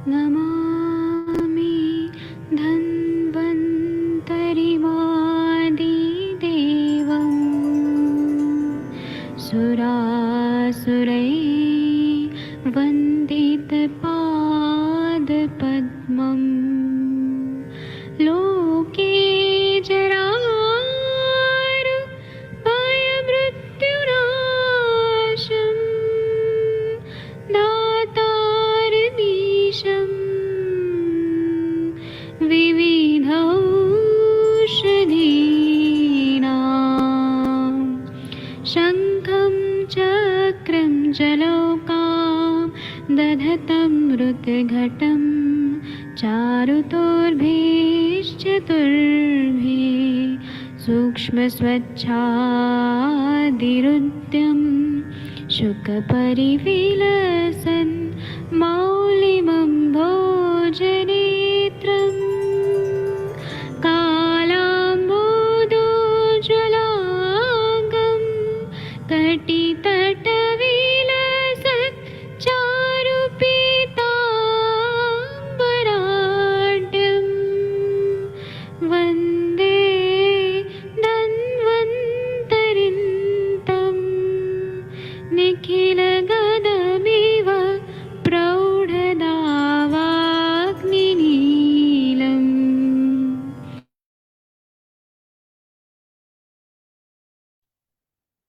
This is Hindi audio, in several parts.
नमामि धन्वन्तरिमादिदेवं सुरासुरैर्वन्दितपादपद्मं लोके जरामृत्युनाशं दातारमीशं विविधौषधीनां शङ्खं चक्रं जलौकां दधतं मृतघटं चारुतोर्भिश्चतुर्भिः सूक्ष्मस्वच्छादिरुद्यं शुकपरिविलसन् मौलिमं भोजनेत्रम् कालाम्बोदोज्ज्वलाङ्गं कटितटविलसत् चारुपीताम्बराढ्यं वन्दे धन्वन्तरिन्तं निखिलगदमिव प्रौढदावाग्निनीलम्।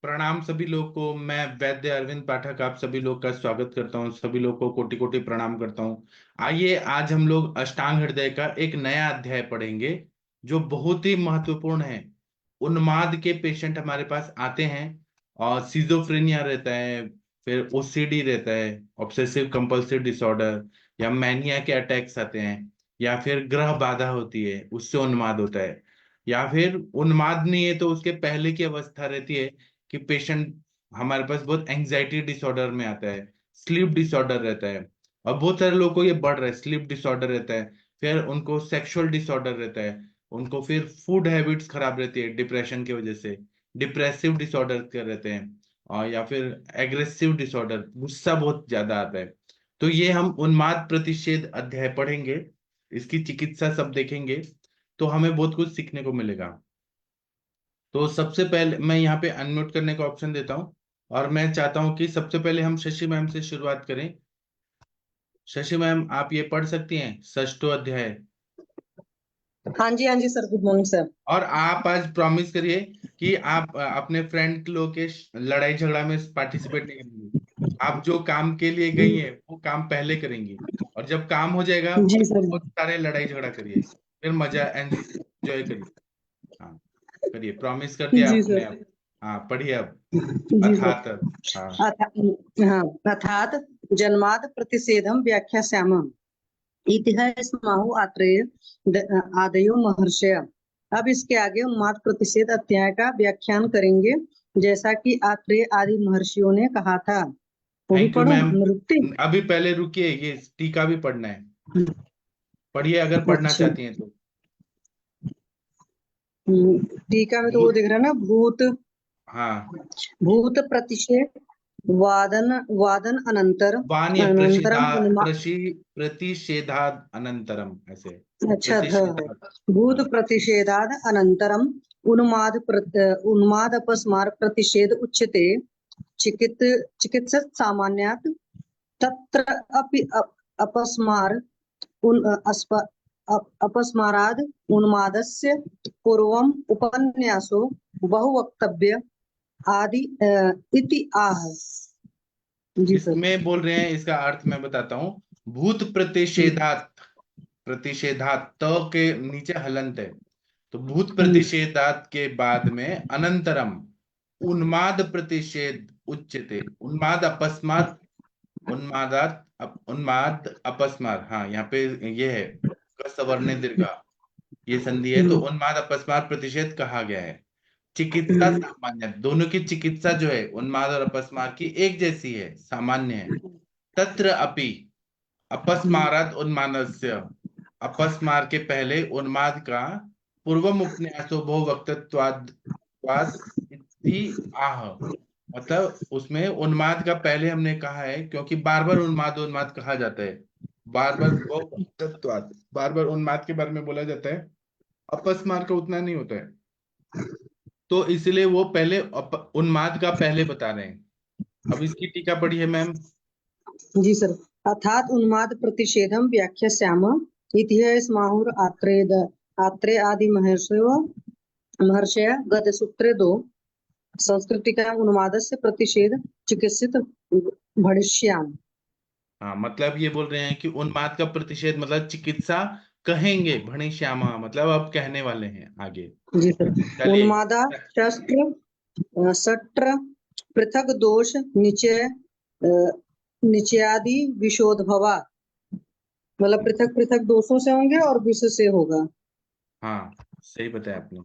प्रणाम सभी लोग को। मैं वैद्य अरविंद पाठक आप सभी लोग का स्वागत करता हूं। सभी लोग को कोटि कोटि प्रणाम करता हूं। आइए आज हम लोग अष्टांग हृदय का एक नया अध्याय पढ़ेंगे जो बहुत ही महत्वपूर्ण है। उन्माद के पेशेंट हमारे पास आते हैं और सिजोफ्रेनिया रहता है, फिर ओसीडी रहता है, ऑब्सेसिव कंपल्सिव डिसऑर्डर, या मैनिया के अटैक्स आते हैं, या फिर ग्रह बाधा होती है उससे उन्माद होता है, या फिर उन्माद नहीं है तो उसके पहले की अवस्था रहती है कि पेशेंट हमारे पास बहुत एंजाइटी डिसऑर्डर में आता है, स्लीप डिसऑर्डर रहता है, और बहुत सारे लोगों को ये बढ़ रहा है, स्लीप डिसऑर्डर रहता है, फिर उनको सेक्सुअल डिसऑर्डर रहता है, उनको फिर फूड हैबिट्स खराब रहती है डिप्रेशन की वजह से, डिप्रेसिव डिसऑर्डर के रहते हैं, और या फिर एग्रेसिव डिसऑर्डर, गुस्सा बहुत ज्यादा आता है। तो ये हम उन्माद प्रतिषेध अध्याय पढ़ेंगे, इसकी चिकित्सा सब देखेंगे, तो हमें बहुत कुछ सीखने को मिलेगा। तो सबसे पहले मैं यहाँ पे अनम्यूट करने का ऑप्शन देता हूँ और मैं चाहता हूँ कि सबसे पहले हम शशि मैम से शुरुआत करें। शशि मैम, आप ये पढ़ सकती हैं षष्ठो अध्याय। हाँ जी सर, गुड मॉर्निंग सर। और आप आज प्रॉमिस करिए कि आप अपने फ्रेंड लोग के लड़ाई झगड़ा में पार्टिसिपेट नहीं करेंगी। आप जो काम के लिए गई हैं वो काम पहले करेंगी, और जब काम हो जाएगा जी फिर सर। बहुत सारे लड़ाई झगड़ा करिए, फिर मजा एंजॉय करिए। हाँ, करिए, प्रॉमिस कर दिया जी आपने सर। अब। हाँ, पढ़िए अब। जी सर। अर्थात। हाँ। हाँ, अर्थात जन्माद प्रतिषेधम व्याख्यास्यामः इतिहासमाहु आत्रेय आदयो महर्षय। अब इसके आगे उन्माद प्रतिषेध अध्याय का व्याख्यान करेंगे, जैसा कि आत्रेय आदि महर्षियों ने कहा था। वो भी थैंक यू पढ़ो मैम। नृत्य। अभी पहले रुकिए, ये टीका भी पढ़ना है। पढ़िए अगर पढ़ना अच्छा। चाहती हैं तो। टीका में तो वो भूत। दिख रहा है ना, भूत हाँ, भूत प्रतिषेध वादन वादन अनंतर वान या अनंतरम प्रतिषेधाद अनंतरम, ऐसे। अच्छा था। प्रतिषेधाद। भूत हाँ। प्रतिषेधाद अनंतरम उन्माद अपस्मार प्रतिषेध उच्यते चिकित चिकित्सक सामान्यात् तत्र अपि अपस्मार अपस्माराद उन्मादस्य पूर्वम उपन्यासो बहुवक्तव्य आदि इति आह। जी सर। इसमें बोल रहे हैं, इसका अर्थ मैं बताता हूँ। भूत प्रतिषेधात, प्रतिषेधात त के नीचे हलंत है, तो भूत प्रतिषेधात के बाद में अनंतरम उन्माद प्रतिषेध उच्यते। उन्माद अपस्मार, उन्मादात उन्माद अपस्मार, हाँ यहाँ पे ये है सवर्णे दीर्घा, ये संधि है, तो उन्माद अपस्मार प्रतिषेध कहा गया है। चिकित्सा सामान्य, दोनों की चिकित्सा जो है उन्माद और अपस्मार की एक जैसी है, सामान्य है। तत्र अपि अपस्मारात उन्मादस्य, अपस्मार के पहले उन्माद का पूर्वम उपन्यासो बहुवक्तत्वाद इति आह। मतलब उसमें उन्माद का पहले हमने कहा है, क्योंकि बार बार उन्माद उन्माद कहा जाता है, बार बार वो तत्वाद, बार बार उन्माद के बारे में बोला जाता है, अपस्मार का उतना नहीं होता है। तो इसलिए वो पहले उन्माद का पहले बता रहे हैं। अब इसकी टीका पढ़िए मैम। जी सर। अर्थात उन्माद प्रतिषेधम व्याख्यास्याम इति स्माहुर आत्रे आदि महर्षय गत सूत्रे 2 संस्कृतिका उन्मादस्य प्रतिषेध चिकित्सित भविष्याम। हाँ, मतलब ये बोल रहे हैं कि उन्माद का प्रतिषेध मतलब चिकित्सा कहेंगे, भणी श्यामा मतलब अब कहने वाले हैं आगे। जी सर। चलिए। उन्मादा शस्त्र सत्र पृथक दोष निचय निचयादि विशोधभवा, मतलब पृथक पृथक दोषों से होंगे और विष से होगा। हाँ, सही बताया आपने।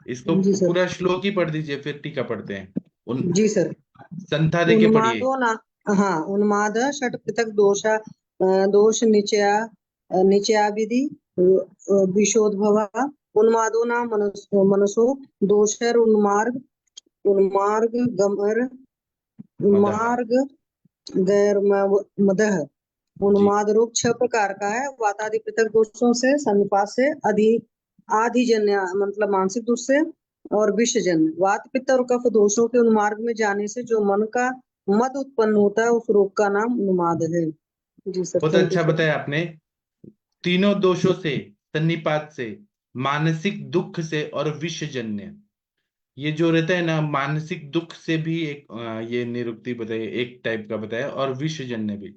इसको जी सर। पूरा श्लोक ही पढ़ दीजिए, फिर टीका पढ़ते हैं। उन जी सर। संथा देके पढ़िए। उन्मादो ना, हाँ, उन्माद षट पृथक दोष निचयाविधि विशोधभवा उन्मादो ना मनसो दोषर उन्मार्ग उन्मार्ग गमर मदह। उन्मार्ग गैर मदह। जी। उन्माद रोग 6 प्रकार का है। वातादि पृथक दोषों से, सन्निपात से, आधिजन्य मतलब मानसिक दोष से, और विषजन्य वात पित्त और कफ दोषों के उन्मार्ग में जाने से जो मन का मद उत्पन्न होता है, उस रोग का नाम उन्माद है। जी सर, बहुत थैंक यू अच्छा सर। बताया आपने। तीनों दोषों से, सन्निपात से, मानसिक दुख से और विषजन्य, ये जो रहता है ना, मानसिक दुख से भी एक ये निरुक्ति बताई, एक टाइप का बताया, और विषजन्य भी।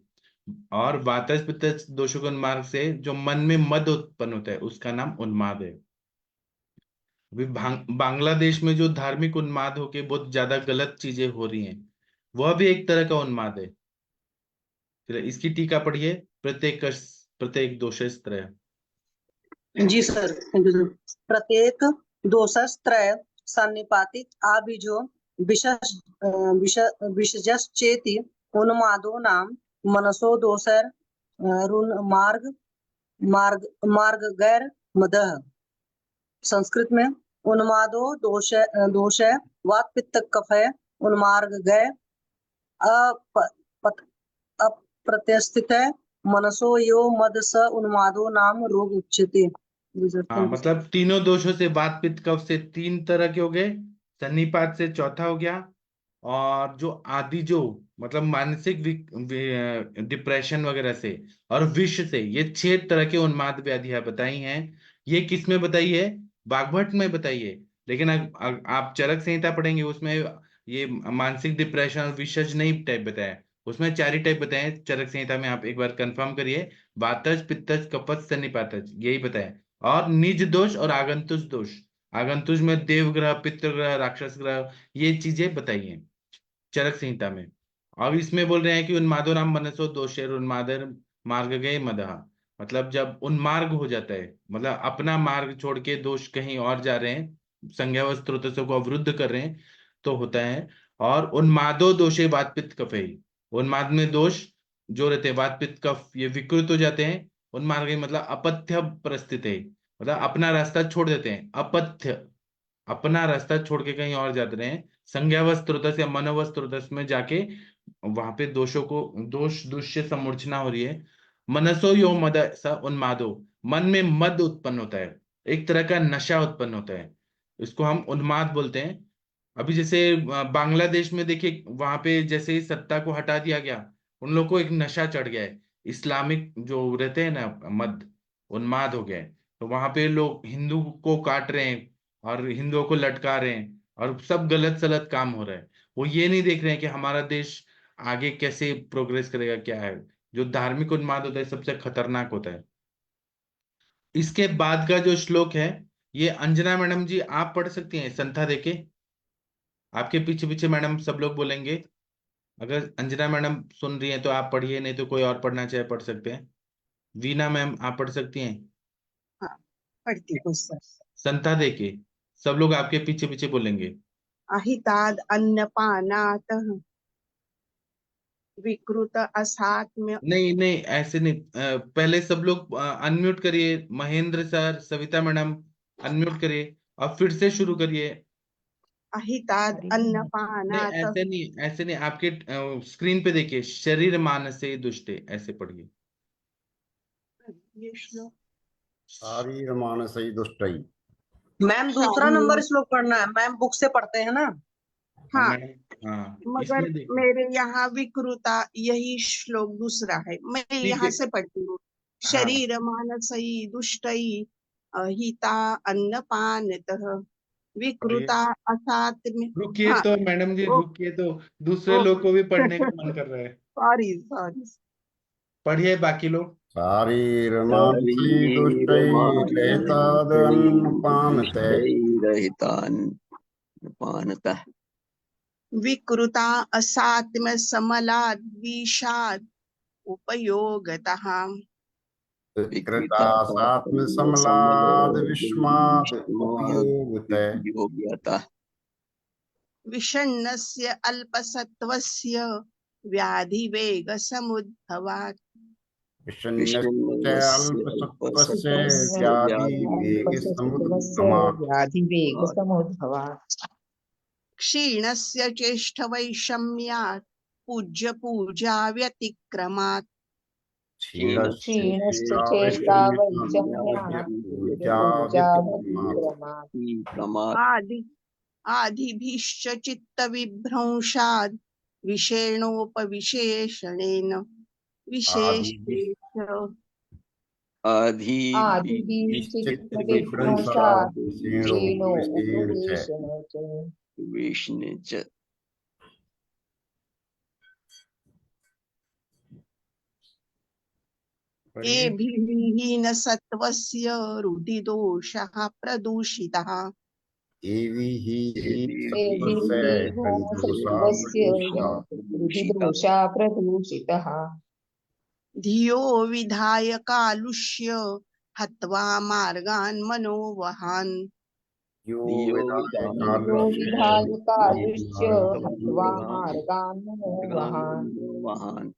और वातज पित्त दोषों के उन्मार्ग से जो मन में मद उत्पन्न होता है, उसका नाम उन्माद है। अभी बांग्लादेश में जो धार्मिक उन्माद होके बहुत ज्यादा गलत चीजें हो रही हैं, वह भी एक तरह का उन्माद है। फिर इसकी टीका पढ़िए। प्रत्येक दोषस्त्रय। जी सर, थैंक यू सर। प्रत्येक दोषस्त्रय सन्निपातिक आबीजो विषजश्चेति उन्मादो नाम मनसो दोषर ऋण मार्ग मार्ग मार्ग गैर मदह। संस्कृत में उन्मादो दोष वात पित्त कफ है उन्मार्ग गय अप्रत्यस्थित मनसो यो मद स उन्मादो नाम रोग उच्यते। हाँ, मतलब तीनों दोषों से, वात पित्त कफ से 3 तरह के हो गए, सन्निपात से चौथा हो गया, और जो आदि जो मतलब मानसिक डिप्रेशन वगैरह से, और विष से, ये 6 तरह के उन्माद व्याधियां बताई हैं। ये किस में बताई है? बागभट में बताई है। लेकिन आप चरक संहिता पढ़ेंगे, उसमें ये मानसिक डिप्रेशन और विषज नहीं टाइप बताया है। उसमें 4 ही टाइप बताए हैं चरक संहिता में, आप एक बार कंफर्म करिए। वातज पित्तज कफज सन्निपातज, यही बताया। और निज दोष और आगंतुष दोष, आगंतुष में देवग्रह, पितृग्रह, राक्षस ग्रह, ये चीजें बताई हैं चरक संहिता में। अब इसमें बोल रहे हैं कि उन्मादो नाम मनसो दोषेर उन्मादर मार्ग गए मदहा, मतलब जब उन्मार्ग हो जाता है, मतलब अपना मार्ग छोड़ के दोष कहीं और जा रहे हैं, संज्ञा व स्रोतसों को अवरुद्ध कर रहे हैं, तो होता है। और उन्मादो दोषे वात पित्त कफ है, उन्माद में दोष जो रहते हैं वात पित्त कफ, ये विकृत हो जाते हैं। उन्मार्ग मतलब अपथ्य परिस्थिति है, मतलब अपना रास्ता छोड़ देते हैं, अपथ्य, अपना रास्ता छोड़ के कहीं और जाते रहे हैं, संज्ञावस्थ या मनोवस्थ में जाके वहां पे दोषों को, दोष दुष्य समूर्छना हो रही है। मनसो यो मद स उन्मादो, मन में मद उत्पन्न होता है, एक तरह का नशा उत्पन्न होता है, इसको हम उन्माद बोलते हैं। अभी जैसे बांग्लादेश में देखिए, वहां पे जैसे ही सत्ता को हटा दिया गया, उन लोगों को एक नशा चढ़ गया है, इस्लामिक जो रहते हैं ना मद, उन्माद हो गया है। तो वहां पे लोग हिंदू को काट रहे हैं और हिंदुओं को लटका रहे हैं, और सब गलत सलत काम हो रहा है। वो ये नहीं देख रहे हैं कि हमारा देश आगे कैसे प्रोग्रेस करेगा, क्या है। जो धार्मिक उन्माद होता है सबसे खतरनाक होता है। इसके बाद का जो श्लोक है, ये अंजना मैडम जी आप पढ़ सकती हैं संथा देके। आपके पीछे पीछे मैडम सब लोग बोलेंगे। अगर अंजना मैडम सुन रही हैं तो आप पढ़िए, नहीं तो कोई और पढ़ना चाहे पढ़ सकते हैं। वीना मैम आप पढ़ सकती हैं हाँ, पढ़ती हूँ सर। संथा देके, सब लोग आपके पीछे पीछे बोलेंगे। अहिताद अन्नपानात विकृत असात्म्य। नहीं नहीं, ऐसे नहीं, पहले सब लोग अनम्यूट करिए, Mahendra sir, Savita madam unmute करिए, और फिर से शुरू करिए। अहिताद नहीं, अन्नपानात ऐसे नहीं, ऐसे नहीं, आपके स्क्रीन पे देखिए, शरीर मानसे दुष्टे, ऐसे पढ़िए। ये श्लोक शारीर मानसई दुष्टई। मैम दूसरा शारीर- नंबर श्लोक पढ़ना है, मैम बुक से पढ़ते हैं ना। हाँ हाँ मैडम, हाँ मगर इसमें देखिए, मेरे यहाँ विकृता यही श्लोक दूसरा है, मैं ठीक यहाँ है, से पढ़ती हूँ। हाँ शरीर मानसई दुष्टई अहिता अन्नपानतः विकृता असात्म्य। रुकिए हाँ तो मैडम जी, ओ, रुकिए तो, दूसरे ओ, लोग को भी पढ़ने का मन कर रहा है। Sorry sorry. पढ़िए बाकी लोग। शारीर मानसई दुष्टई रहिताद अन्नपानतः। पानतः विकृता असात्म्य समलाद विषाद उपयोगतः विकृता सात्म समलाद विस्माद उपयोगतः। योग्यता विषण्णस्य अल्पसत्वस्य व्याधिवेग समुद्भवात् विषण्णस्य अल्पसत्त्वस्य व्याधिवेगसमुद्गमात्। व्याधिवेगसमुद्भवात् क्षीणस्य चेष्टवैषम्यात् पूज्य पूजा व्यतिक्रमात् क्षीणस्य क्षीणस्य चेष्टा चेष्टावैषम्यात् पूजाव्यतिक्रमात् प्रमाद आदि आदिभिश्च चित्तविभ्रंशात् विषेणोपविशेषणेन विशेषेष आदिभिः चित्तविभ्रंशात् विषेणो उपवेशने च विष्णु च पढ़िए। एभिर्हीन सत्वस्य रुधिदोषः प्रदूषितः रुधिदोषा प्रदूषितः धियो विधाय कालुष्य हत्वा मार्गान् मनोवहान् यो विधाय कालुष्य हत्वा मार्गान् मनोवहान् महान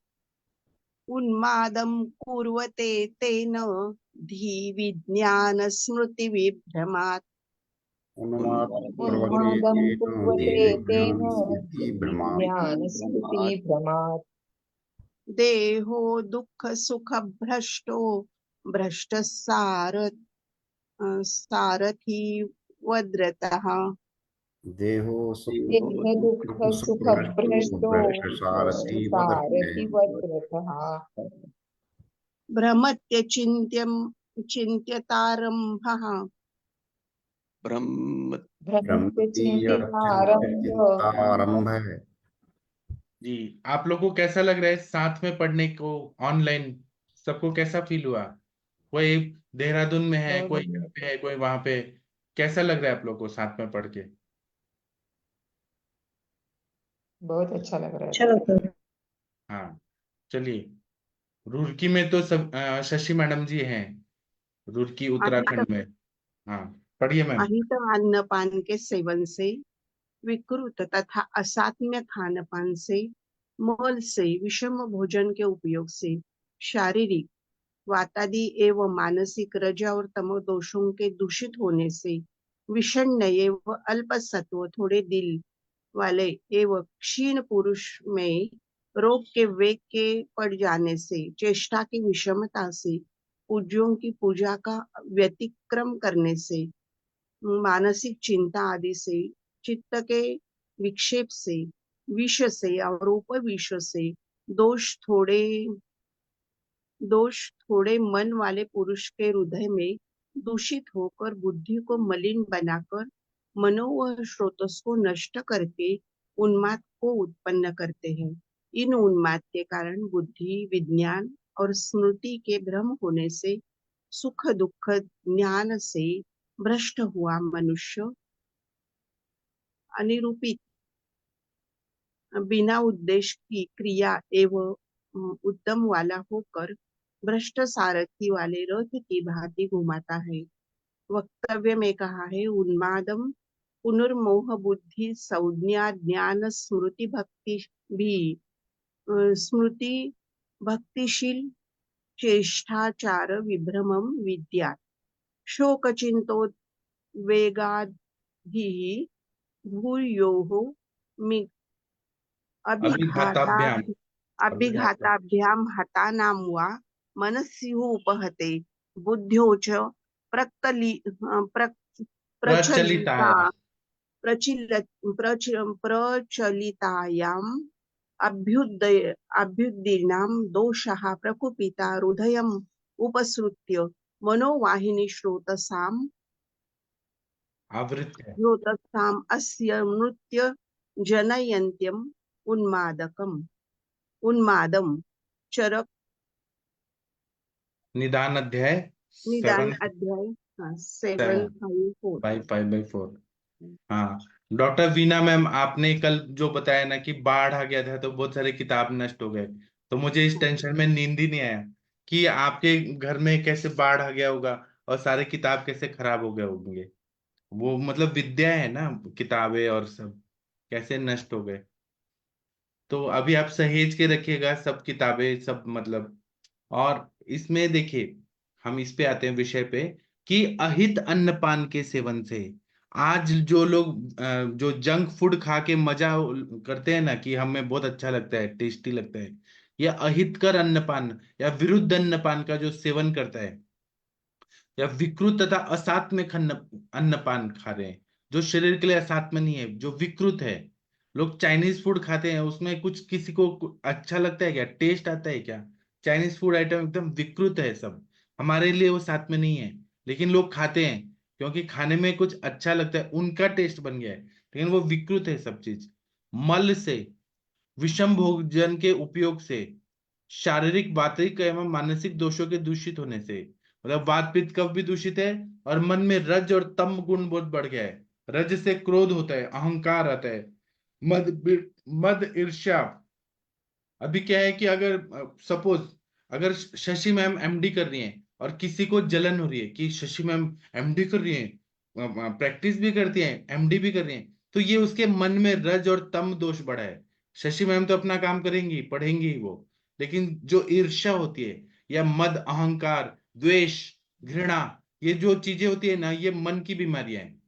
उन्मादं कुर्वते तेन धी विज्ञान स्मृति विभ्रमात् उन्मादं कुर्वते तेन ज्ञानस्मृतिभ्रमात् देहो दुःख सुख भ्रष्टो भ्रष्ट सारथी वद्रतः देहो दुःख सुख भ्रष्टो सारथि वद्रतः भ्रमत्य चिन्त्यतारम्भः ब्रह्म आरंभ है। जी, आप लोग को कैसा लग रहा है साथ में पढ़ने को? ऑनलाइन सबको कैसा फील हुआ? कोई देहरादून में है, कोई यहाँ पे है, कोई वहां पे, कैसा लग रहा है आप लोग को साथ में पढ़ के? बहुत अच्छा लग रहा है। अच्छा लगता है। हाँ चलिए, रुड़की में तो सब शशि मैडम जी हैं, रुड़की उत्तराखंड में। हाँ पढ़िए मैम। अहित अन्नपान के सेवन से, विकृत तथा असात्म्य खानपान से, मल से, विषम भोजन के उपयोग से, शारीरिक वातादि एवं मानसिक रज और तमो दोषों के दूषित होने से, विषण्ण एवं अल्पसत्व थोड़े दिल वाले एवं क्षीण पुरुष में रोग के वेग के पड़ जाने से, चेष्टा की विषमता से, पूज्यों की पूजा का व्यतिक्रम करने से, मानसिक चिंता आदि से, चित्त के विक्षेप से, विष से और उपविष से, दोष थोड़े मन वाले पुरुष के हृदय में दूषित होकर बुद्धि को मलिन बनाकर मनो व स्रोतस को नष्ट करके उन्माद को उत्पन्न करते हैं। इन उन्माद के कारण बुद्धि, विज्ञान और स्मृति के भ्रम होने से सुख दुख ज्ञान से भ्रष्ट हुआ मनुष्य अनिरूपित बिना उद्देश्य की क्रिया एवं उद्यम वाला होकर भ्रष्ट सारथी वाले रथ की भांति घुमाता है। वक्तव्य में कहा है, उन्मादम पुनर्मोह बुद्धि संज्ञा ज्ञान स्मृति भक्ति भी स्मृति भक्तिशील चेष्टाचार विभ्रमम विद्यात् शोक चिंतोद्वेगाधि भूयोः अभिघाताभ्याम अभिघाताभ्याम हतानां वा मनस्युः उपहते बुद्ध्यो च प्रकली प्रचलिता प्रचलिताया प्रचलितायाम् अभ्युदीनां दोषाः प्रकुपिता हृदयम् उपसृत्य मनोवाहिनी आवृत्य स्रोतसाम् अस्य नृत्य जनयन्त्यम् उन्मादम् चरक निदान अध्याय निदान 7 अध्याय 754। 5/4। हाँ, डॉक्टर वीना मैम, आपने कल जो बताया ना कि बाढ़ आ गया था तो बहुत सारे किताब नष्ट हो गए, तो मुझे इस टेंशन में नींद ही नहीं आया कि आपके घर में कैसे बाढ़ आ गया होगा और सारे किताब कैसे खराब हो गए होंगे। वो मतलब विद्या है ना, किताबें और सब कैसे नष्ट हो गए। तो अभी आप सहेज के रखिएगा सब किताबें सब मतलब। और इसमें देखिए, हम इस पे आते हैं विषय पे कि अहित अन्नपान के सेवन से आज जो लोग जो जंक फूड खा के मजा करते हैं ना कि हमें बहुत अच्छा लगता है, टेस्टी लगता है, या अहितकर अन्नपान या विरुद्ध अन्नपान का जो सेवन करता है, या विकृत तथा असात्विक अन्नपान खा रहे हैं, जो शरीर के लिए असात्म नहीं है, जो विकृत है। लोग चाइनीज फूड खाते हैं, उसमें कुछ किसी को अच्छा लगता है क्या, टेस्ट आता है क्या? चाइनीज फूड आइटम एकदम विकृत है सब, हमारे लिए वो साथ में नहीं है, लेकिन लोग खाते हैं क्योंकि खाने में कुछ अच्छा लगता है, उनका टेस्ट बन गया है, लेकिन वो विकृत है सब चीज। मल से, विषम भोजन के उपयोग से, शारीरिक वातरिक एवं मानसिक दोषों के दूषित होने से, मतलब वात पित्त कफ भी दूषित है, और मन में रज और तम गुण बहुत बढ़ गया है। रज से क्रोध होता है, अहंकार आता है, मद ईर्ष्या। अभी क्या है कि अगर सपोज अगर शशि मैम एमडी कर रही हैं और किसी को जलन हो रही है कि शशि मैम एमडी कर रही हैं, प्रैक्टिस भी करती हैं, एमडी भी कर रही हैं, तो ये उसके मन में रज और तम दोष बढ़ा है। शशि मैम तो अपना काम करेंगी, पढ़ेंगी ही वो, लेकिन जो ईर्ष्या होती है या मद, अहंकार, द्वेष, घृणा, ये जो चीजें होती है ना, ये मन की बीमारियां हैं।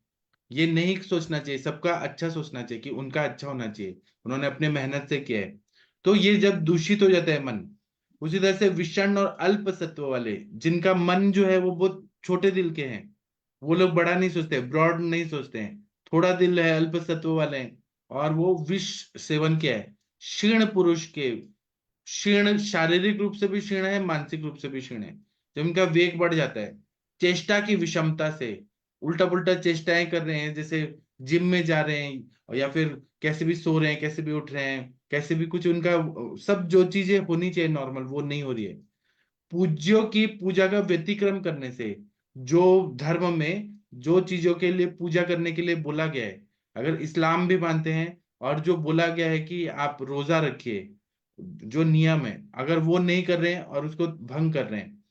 ये नहीं सोचना चाहिए, सबका अच्छा सोचना चाहिए कि उनका अच्छा होना चाहिए, उन्होंने अपने मेहनत से किया है। तो ये जब दूषित हो जाता है मन, उसी तरह से विषण और अल्प सत्व वाले, जिनका मन जो है वो बहुत छोटे दिल के हैं, वो लोग बड़ा नहीं सोचते, ब्रॉड नहीं सोचते हैं, थोड़ा दिल है, अल्प सत्व वाले हैं, और वो विष सेवन किया है। क्षीण पुरुष के, क्षीण शारीरिक रूप से भी क्षीण है, मानसिक रूप से भी क्षीण है, जब इनका वेग बढ़ जाता है। चेष्टा की विषमता से, उल्टा पुल्टा चेष्टाएं कर रहे हैं, जैसे जिम में जा रहे हैं, या फिर कैसे भी सो रहे हैं, कैसे भी उठ रहे हैं, कैसे भी कुछ उनका सब जो चीजें होनी चाहिए नॉर्मल वो नहीं हो रही है। पूज्यों की पूजा का व्यतिक्रम करने से, जो धर्म में जो चीजों के लिए पूजा करने के लिए बोला गया है, अगर इस्लाम भी मानते हैं और जो बोला गया है कि आप रोजा रखिए, जो नियम है, अगर वो नहीं कर रहे हैं और उसको भंग कर रहे हैं,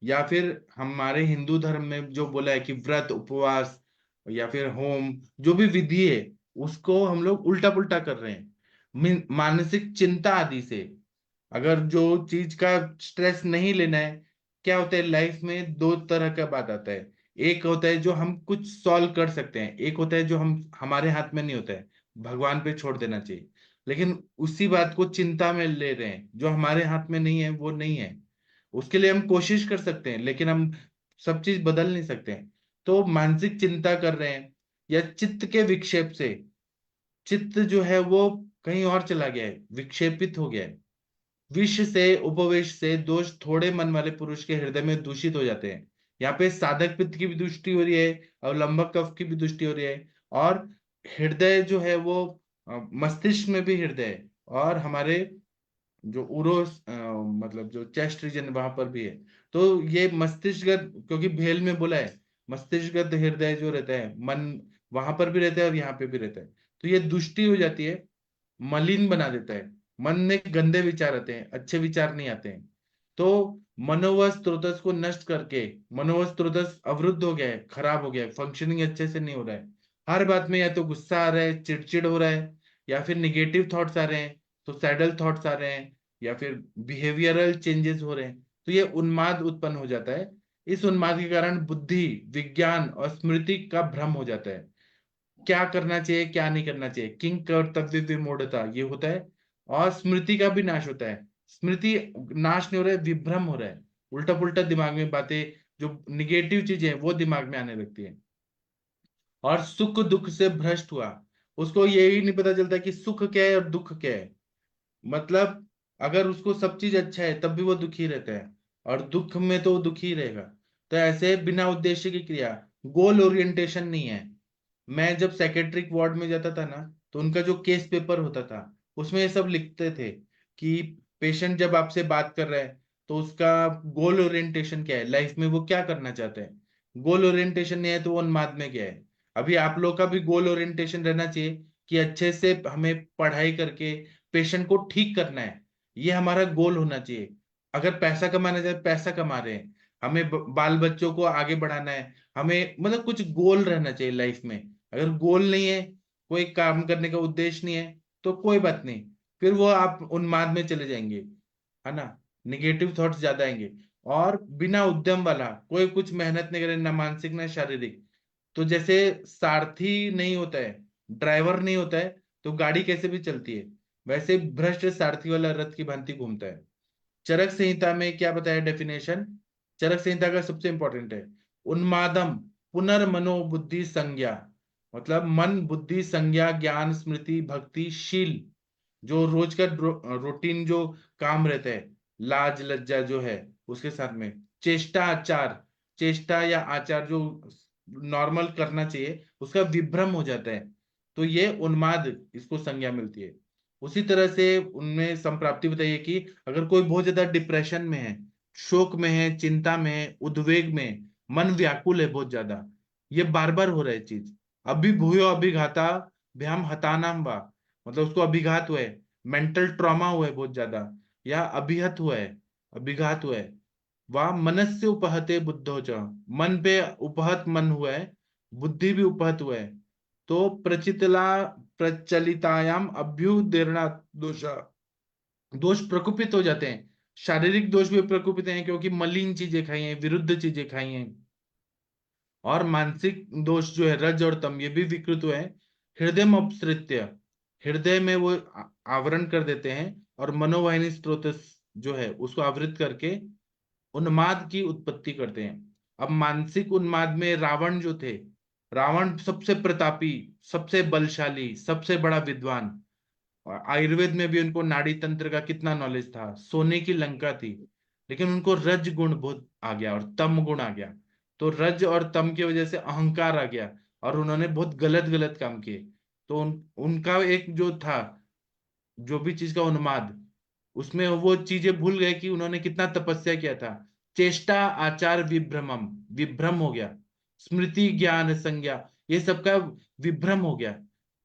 या फिर हमारे हिंदू धर्म में जो बोला है कि व्रत उपवास या फिर होम, जो भी विधि है, उसको हम लोग उल्टा पुल्टा कर रहे हैं। मानसिक चिंता आदि से, अगर जो चीज का स्ट्रेस नहीं लेना है, क्या होता है लाइफ में दो तरह का बात आता है। एक होता है जो हम कुछ सॉल्व कर सकते हैं, एक होता है जो हम हमारे हाथ में नहीं होता है, भगवान पे छोड़ देना चाहिए। लेकिन उसी बात को चिंता में ले रहे हैं, जो हमारे हाथ में नहीं है वो नहीं है। उसके लिए हम कोशिश कर सकते हैं, लेकिन हम सब चीज बदल नहीं सकते हैं। तो मानसिक चिंता कर रहे हैं, या चित्त के विक्षेप से, चित्त जो है वो कहीं और चला गया है, विक्षेपित हो गया है। विष से, उपवेश से दोष थोड़े मन वाले पुरुष के हृदय में दूषित हो जाते हैं। यहाँ पे साधक पित्त की भी दृष्टि हो रही है, और लंबक कफ की भी दृष्टि हो रही है, और हृदय जो है वो मस्तिष्क में भी हृदय है, और हमारे जो मतलब जो चेस्ट रीजन वहां पर भी है। तो ये मस्तिष्कगत, क्योंकि भेल में बोला है मस्तिष्कगत हृदय जो रहता है, मन वहां पर भी रहता है और यहाँ पे भी रहता है। तो ये दुष्टि हो जाती है, मलिन बना देता है, मन में गंदे विचार आते हैं, अच्छे विचार नहीं आते हैं। तो मनोवश स्रोतस को नष्ट करके, मनोवश स्रोतस अवरुद्ध हो गया है, खराब हो गया है, फंक्शनिंग अच्छे से नहीं हो रहा है। हर बात में या तो गुस्सा आ रहा है, चिड़चिड़ हो रहा है, या फिर निगेटिव थॉट्स आ रहे हैं, सुसाइडल थॉट्स आ रहे हैं, या फिर बिहेवियरल चेंजेस हो रहे हैं। तो ये उन्माद उत्पन्न हो जाता है। इस उन्माद के कारण बुद्धि, विज्ञान और स्मृति का भ्रम हो जाता है। क्या करना चाहिए क्या नहीं करना चाहिए, किंग कर्तव्य विमूढ़ता ये होता है, और स्मृति का भी नाश होता है। स्मृति नाश नहीं हो रहा है, विभ्रम हो रहा है। उल्टा पुल्टा दिमाग में बातें, जो निगेटिव चीजें हैं वो दिमाग में आने लगती है। और सुख दुख से भ्रष्ट हुआ, उसको यही नहीं पता चलता कि सुख क्या है और दुख क्या है। मतलब अगर उसको सब चीज अच्छा है तब भी वो दुखी रहता है, और दुख में तो वो दुखी रहेगा। तो ऐसे बिना उद्देश्य की क्रिया, गोल ओरिएंटेशन नहीं है। मैं जब सेक्रेटरी वार्ड में जाता था ना, तो उनका जो केस पेपर होता था उसमें ये सब लिखते थे कि पेशेंट जब आपसे बात कर रहा है तो उसका गोल ओरिएंटेशन क्या है, लाइफ में वो क्या करना चाहते हैं। गोल ओरिएंटेशन नहीं है तो वो उन्माद में गया है। अभी आप लोग का भी गोल ओरिएंटेशन रहना चाहिए कि अच्छे से हमें पढ़ाई करके पेशेंट को ठीक करना है, ये हमारा गोल होना चाहिए। अगर पैसा कमाना चाहे पैसा कमा रहे हैं, हमें बाल बच्चों को आगे बढ़ाना है, हमें मतलब कुछ गोल रहना चाहिए लाइफ में। अगर गोल नहीं है, कोई काम करने का उद्देश्य नहीं है, तो कोई बात नहीं, फिर वो आप उन्माद में चले जाएंगे, है ना। निगेटिव थॉट्स ज्यादा आएंगे। और बिना उद्यम वाला, कोई कुछ मेहनत नहीं करे, ना मानसिक ना शारीरिक, तो जैसे सारथी नहीं होता है, ड्राइवर नहीं होता है, तो गाड़ी कैसे भी चलती है, वैसे भ्रष्ट सारथी वाला रथ की भांति घूमता है। चरक संहिता में क्या बताया डेफिनेशन, चरक संहिता का सबसे इंपॉर्टेंट है, उन्मादम पुनर्मनोबुद्धि संज्ञा, मतलब मन बुद्धि संज्ञा ज्ञान स्मृति भक्ति शील, जो रोज का रूटीन जो काम रहता है, लाज लज्जा जो है उसके साथ में, चेष्टा आचार, चेष्टा या आचार जो नॉर्मल करना चाहिए उसका विभ्रम हो जाता है, तो ये उन्माद, इसको संज्ञा मिलती है। उसी तरह से उनमें संप्राप्ति बताइए कि अगर कोई बहुत ज्यादा डिप्रेशन में है, शोक में है, चिंता में है, उद्वेग में है, मन व्याकुल है बहुत ज्यादा, ये बार बार हो रहा है चीज, अभी भूयो अभिघाता भ्याम हतानाम वा, मतलब उसको अभिघात हुआ है, मेंटल ट्रॉमा हुआ है बहुत ज्यादा, या अभिहत हुआ है, अभिघात हुआ है, वह मनस्य उपहते बुद्धो च, मन पे उपहत मन हुआ है, बुद्धि भी उपहत हुआ है, तो प्रचितला प्रचलितायाम अभ्युदीर्णा दोषा, दोष प्रकोपित हो जाते हैं। शारीरिक दोष भी प्रकोपित हैं क्योंकि मलिन चीजें खाई हैं, विरुद्ध चीजें खाई हैं। और मानसिक दोष जो है रज और तम, ये भी विकृत हुए हैं। हृदय अपसृत्य, हृदय में वो आवरण कर देते हैं, और मनोवाहिनी स्रोत जो है उसको आवृत करके उन्माद की उत्पत्ति करते हैं। अब मानसिक उन्माद में रावण जो थे, रावण सबसे प्रतापी, सबसे बलशाली, सबसे बड़ा विद्वान, और आयुर्वेद में भी उनको नाड़ी तंत्र का कितना नॉलेज था, सोने की लंका थी, लेकिन उनको रज गुण बहुत आ गया और तम गुण आ गया। तो रज और तम की वजह से अहंकार आ गया, और उन्होंने बहुत गलत गलत काम किए। तो उनका एक जो था, जो भी चीज का उन्माद, उसमें वो चीजें भूल गए कि उन्होंने कितना तपस्या किया था। चेष्टा आचार विभ्रमम, विभ्रम हो गया, स्मृति ज्ञान संज्ञा, ये सबका विभ्रम हो गया।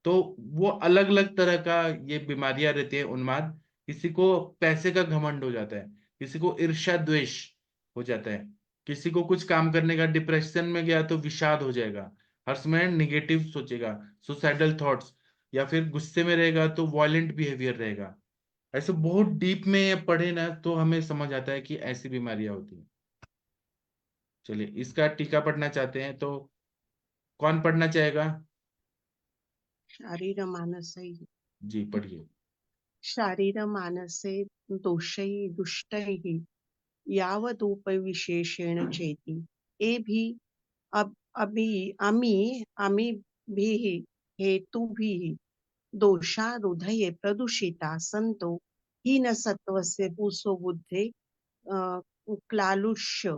तो वो अलग अलग तरह का ये बीमारियां रहती है उन्माद। किसी को पैसे का घमंड हो जाता है, किसी को ईर्ष्या द्वेष हो जाता है, किसी को कुछ काम करने का, डिप्रेशन में गया तो विषाद हो जाएगा, हर समय निगेटिव सोचेगा, सुसाइडल थॉट्स, या फिर गुस्से में रहेगा तो वायलेंट बिहेवियर रहेगा। ऐसे बहुत डीप में पढ़े ना तो हमें समझ आता है कि ऐसी बीमारियां होती हैं। चलिए इसका टीका पढ़ना चाहते हैं तो कौन पढ़ना चाहेगा। शारीर मानसै जी पढ़िए। शारीर मानसे दोषै दुष्टैः यावदुपविशेषेण चेति एभि अब अभी अमीभिः हेतुभिः दोषा हृदये प्रदूषिता सन्तो हीनसत्त्वस्य पुंसो बुद्धे क्लालुष्य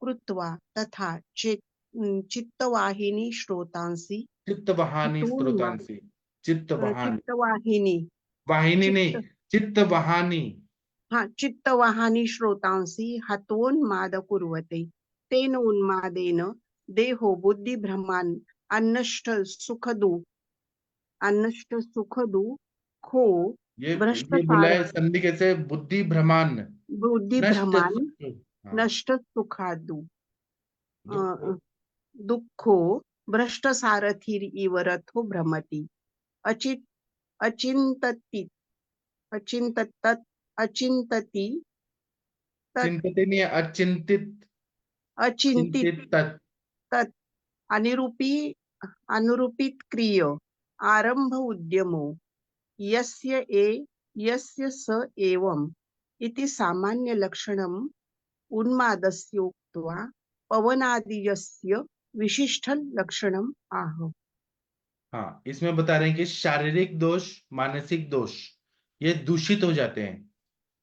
कृत्वा तथा चित्तवाहिनी श्रोतांसि चित्तवहानी हतोन्मा स्त्रोतांसी, चित्तवहानी, चित्तवाहिनी वाहिनी नहीं, चित्त चित्तवहानी। चित्तवाहिनी श्रोतांसि हतोन्माद कुर्वते तेन उन्मादेन देहो बुद्धिभ्रमान् अन्नष्ट सुख दुःखो ये बोला भ्रष्टसार है संधि कैसे, बुद्धि भ्रमान, नष्ट बुद्धिभ्रमान् सुख, हाँ, नष्ट सुखादु दुख, दुःखो भ्रष्टसारथिरिव रथो भ्रमति अचित अचिन्तति अचिन्तत अचिन्तति तत् चिंतित नहीं है, अचिंतित, अचिंतित चिंतित तत्, तत् अनुरूपित क्रिय आरंभ उद्यमो यस्य स एवम् इति सामान्य लक्षणं उन्मादस्य उक्त्वा पवनादिजस्य विशिष्ट लक्षणम आह। हाँ, इसमें बता रहे हैं कि शारीरिक दोष, मानसिक दोष ये दूषित हो जाते हैं,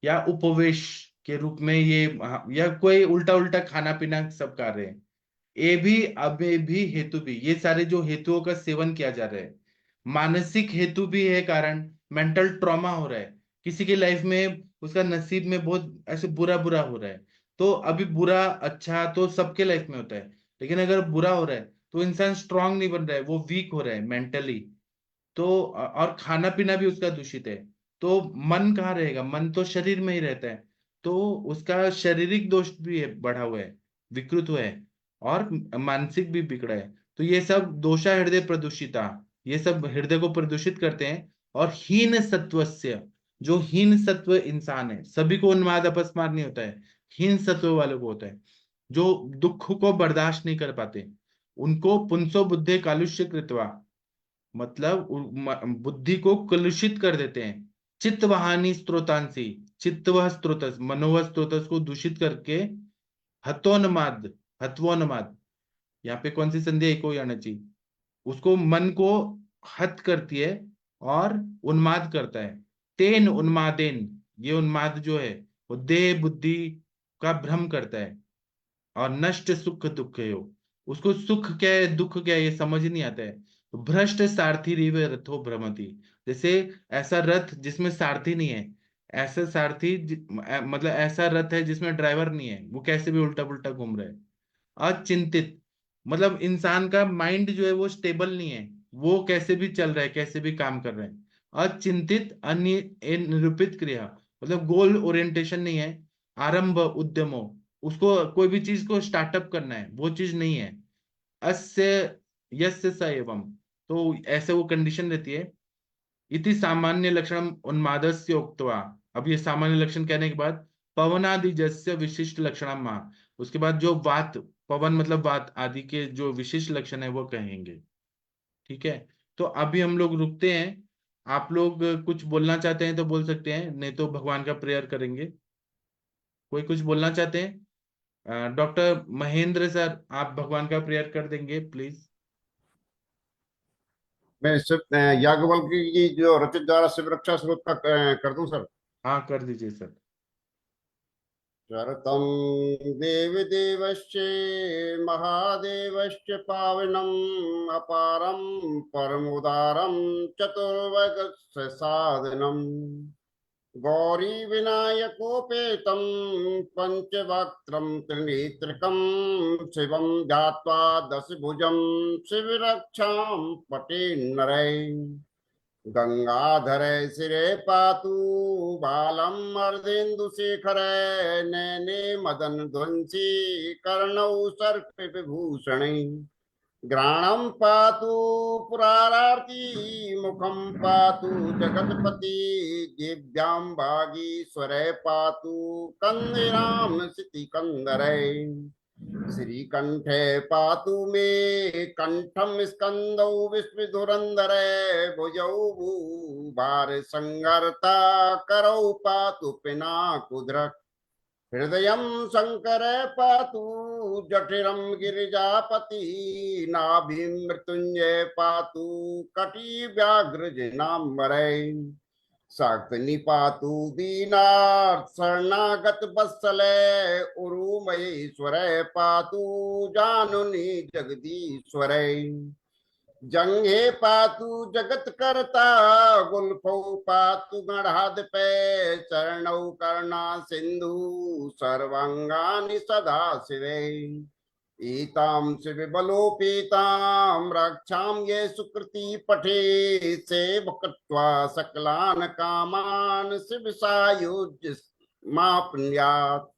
या उपवेश के रूप में ये, या कोई उल्टा उल्टा खाना पीना सब कर रहे हैं, ए भी अबे भी हेतु भी, ये सारे जो हेतुओं का सेवन किया जा रहा है। मानसिक हेतु भी है, कारण मेंटल ट्रॉमा हो रहा है, किसी की लाइफ में उसका नसीब में बहुत ऐसे बुरा बुरा हो रहा है। तो अभी बुरा अच्छा तो सबके लाइफ में होता है, लेकिन अगर बुरा हो रहा है तो इंसान स्ट्रांग नहीं बन रहा है, वो वीक हो रहा है मेंटली। तो और खाना पीना भी उसका दूषित है, तो मन कहाँ रहेगा, मन तो शरीर में ही रहता है, तो उसका शारीरिक दोष भी है, बढ़ा हुआ है, विकृत हुआ है, और मानसिक भी बिगड़ा है। तो ये सब दोषा हृदय प्रदूषिता, ये सब हृदय को प्रदूषित करते हैं। और हीन सत्वस्य, जो हीन सत्व इंसान है, सभी को उन्माद अपस्मार नहीं होता है, हीन सत्व वालों को होता है, जो दुख को बर्दाश्त नहीं कर पाते, उनको पुंसो बुद्धे कालुष्य कृत्वा, मतलब बुद्धि को कलुषित कर देते हैं। चित्त वहानी स्त्रोतांसी, चित्त वह स्त्रोतस, मनोवह स्त्रोतस को दूषित करके हतोन्माद, हत्वोन्माद, यहाँ पे कौन सी संधि एक हो आना चाहिए, उसको मन को हत करती है और उन्माद करता है। तेन उन्मादेन, ये उन्माद जो है वो देह बुद्धि का भ्रम करता है। और नष्ट सुख दुख है, उसको सुख क्या है दुख क्या है ये समझ नहीं आता है। तो भ्रष्ट सारथी रिव रथो भ्रमति, जैसे ऐसा रथ जिसमें सारथी नहीं है, ऐसा सारथी मतलब ऐसा रथ है जिसमें ड्राइवर नहीं है, वो कैसे भी उल्टा पुल्टा घूम रहा है। अचिंतित, मतलब इंसान का माइंड जो है वो स्टेबल नहीं है, वो कैसे भी चल रहा है, कैसे भी काम कर रहे हैं। अचिंतित निरूपित क्रिया, मतलब गोल ओरिएंटेशन नहीं है। आरंभ उद्यमो, उसको कोई भी चीज को स्टार्टअप करना है, वो चीज नहीं है। अस्य यस्य स एवं, तो ऐसे वो कंडीशन रहती है। इति सामान्य लक्षण उन्मादस्य उक्त्वा, अब ये सामान्य लक्षण कहने के बाद पवनादिजस्य विशिष्ट लक्षण मा, उसके बाद जो वात, पवन मतलब वात आदि के जो विशिष्ट लक्षण है वो कहेंगे। ठीक है, तो अभी हम लोग रुकते हैं। आप लोग कुछ बोलना चाहते हैं तो बोल सकते हैं, नहीं तो भगवान का प्रेयर करेंगे। कोई कुछ बोलना चाहते हैं? डॉक्टर महेंद्र सर, आप भगवान का प्रेयर कर देंगे प्लीज। मैं सिर्फ याज्ञवल्क्य की जो रचित द्वारा शिव रक्षा स्रोत का कर दूं सर। हाँ कर दीजिए सर। शरतं देवी देवश्च महादेवश्च पावनम् अपारं परमुदारं चतुर्वर्गस्य साधनम् गौरी विनायकोपेतं पंचवक्त्रं त्रिनेत्रकं शिवं ध्यात्वा दशभुजं शिवरक्षां पटे नरैः गंगाधरे सिरे पातु बालम अर्धेन्दुशेखरे नैने मदन ध्वंसी कर्णौ सर्प विभूषणे घ्राणं पातु पुरारार्ति मुखं पातु जगत्पति जिह्वां भागीश्वरे पातु कंदिरां सितिकंदरे श्रीकंठे पातु मे कंठम स्कंदौ विस्मृधुरंदरे भुजौ भूभार संगर्ता करौ पातु पिनाकुद्रक् हृदयं शंकर पातु जठिरं गिरिजापति नाभिं मृत्युंजय पातु कटी व्याघ्रजनाम्बरै शाक्नि पातु दीनार्थ शरणागत वत्सले उरुमहेश्वरै पातु जानुनि जगदीश्वरै जंघे पातु जगत कर्ता गुल्फौ पातु गणाधिपे चरणौ करुणा सिंधु सर्वांगानि सदा शिवे ईतां शिवबलोपेतां रक्षां ये सुकृति पठे सेवकत्वा सकलान् कामान् शिव सायुज्य माप्नुयात्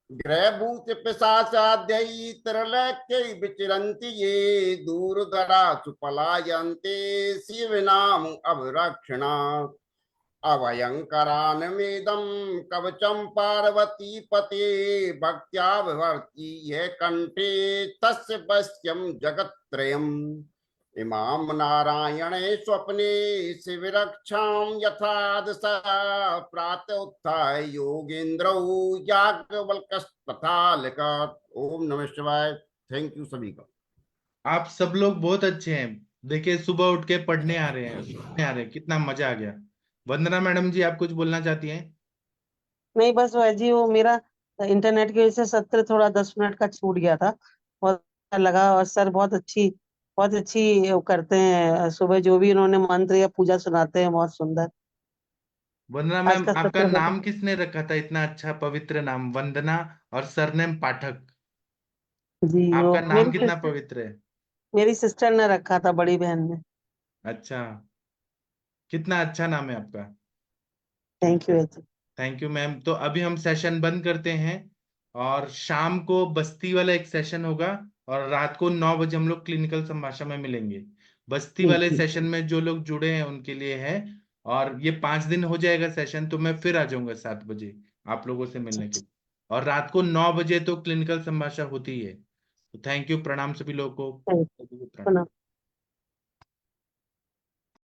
ग्रहभूत पिशाचाद्यै त्रिलोक्यै विचरन्ति ये दूरदरासु पलायन्ते शिवनाम अभिरक्षणात् अभयंकरानमेदं कवचं पार्वती पते भक्त्या विवर्ति ये कंठे तस्य वश्यं जगत्त्रयम् इमाम नारायणे स्वप्ने शिविरक्षां यथा दशा प्रातः उत्थाय योगेन्द्रौ याज्ञवल्क्यस्तथा लिखत। ओम नमः शिवाय। थैंक यू सभी का। आप सब लोग बहुत अच्छे हैं। देखिए सुबह उठ के पढ़ने आ रहे हैं, सुनने आ रहे हैं, कितना मजा आ गया। वंदना मैडम जी, आप कुछ बोलना चाहती हैं? नहीं, बस वह जी वो मेरा इंटरनेट की वजह से सत्र थोड़ा 10 मिनट का छूट गया था। बहुत अच्छा लगा और सर बहुत अच्छी वो करते हैं। सुबह जो भी उन्होंने मंत्र या पूजा सुनाते हैं, बहुत सुंदर। वंदना आज मैम, का आपका सत्र नाम किसने रखा था? इतना अच्छा पवित्र नाम, वंदना और सरनेम पाठक। जी वो आपका नाम कितना पवित्र है। मेरी सिस्टर ने रखा था, बड़ी बहन ने। अच्छा, कितना अच्छा नाम है आपका। Thank you ji. Thank you ma'am. तो अभी हम सेशन बंद करते हैं और शाम को बस्ती वाला एक सेशन होगा और रात को 9 बजे हम लोग क्लिनिकल संभाषण में मिलेंगे। बस्ती वाले ठीक। सेशन में जो लोग जुड़े हैं उनके लिए है। और ये 5 दिन हो जाएगा सेशन, तो मैं फिर आ जाऊंगा 7 बजे आप लोगों से मिलने के लिए। और रात को 9 बजे तो क्लिनिकल संभाषण होती है। तो थैंक यू, प्रणाम सभी लोगों को। Thank you.